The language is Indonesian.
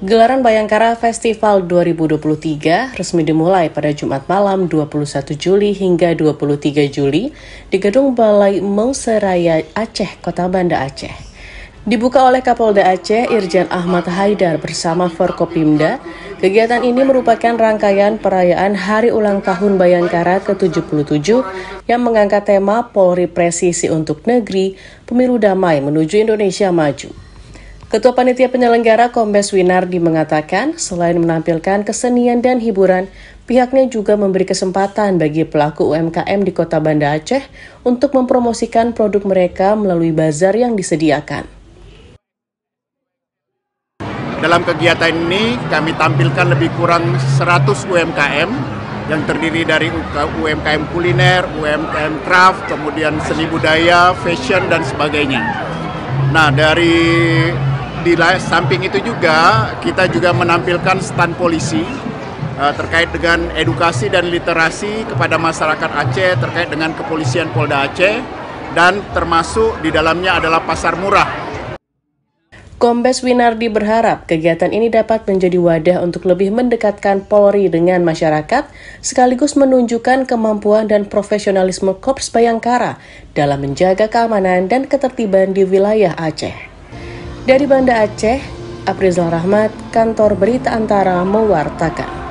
Gelaran Bayangkara Festival 2023 resmi dimulai pada Jumat malam 21 Juli hingga 23 Juli di Gedung Balai Mauseraya Aceh, Kota Banda Aceh. Dibuka oleh Kapolda Aceh, Irjen Ahmad Haidar bersama Forkopimda, kegiatan ini merupakan rangkaian perayaan Hari Ulang Tahun Bayangkara ke-77 yang mengangkat tema Polri Presisi untuk Negeri, Pemilu Damai Menuju Indonesia Maju. Ketua Panitia Penyelenggara Kombes Winardi mengatakan, selain menampilkan kesenian dan hiburan, pihaknya juga memberi kesempatan bagi pelaku UMKM di Kota Banda Aceh untuk mempromosikan produk mereka melalui bazar yang disediakan. Dalam kegiatan ini kami tampilkan lebih kurang 100 UMKM yang terdiri dari UMKM kuliner, UMKM craft, kemudian seni budaya, fashion, dan sebagainya. Nah, di samping itu juga kita juga menampilkan stand polisi terkait dengan edukasi dan literasi kepada masyarakat Aceh terkait dengan kepolisian Polda Aceh, dan termasuk di dalamnya adalah pasar murah. Kombes Winardi berharap kegiatan ini dapat menjadi wadah untuk lebih mendekatkan Polri dengan masyarakat, sekaligus menunjukkan kemampuan dan profesionalisme Korps Bayangkara dalam menjaga keamanan dan ketertiban di wilayah Aceh. Dari Banda Aceh, Aprizal Rahmat, Kantor Berita Antara mewartakan.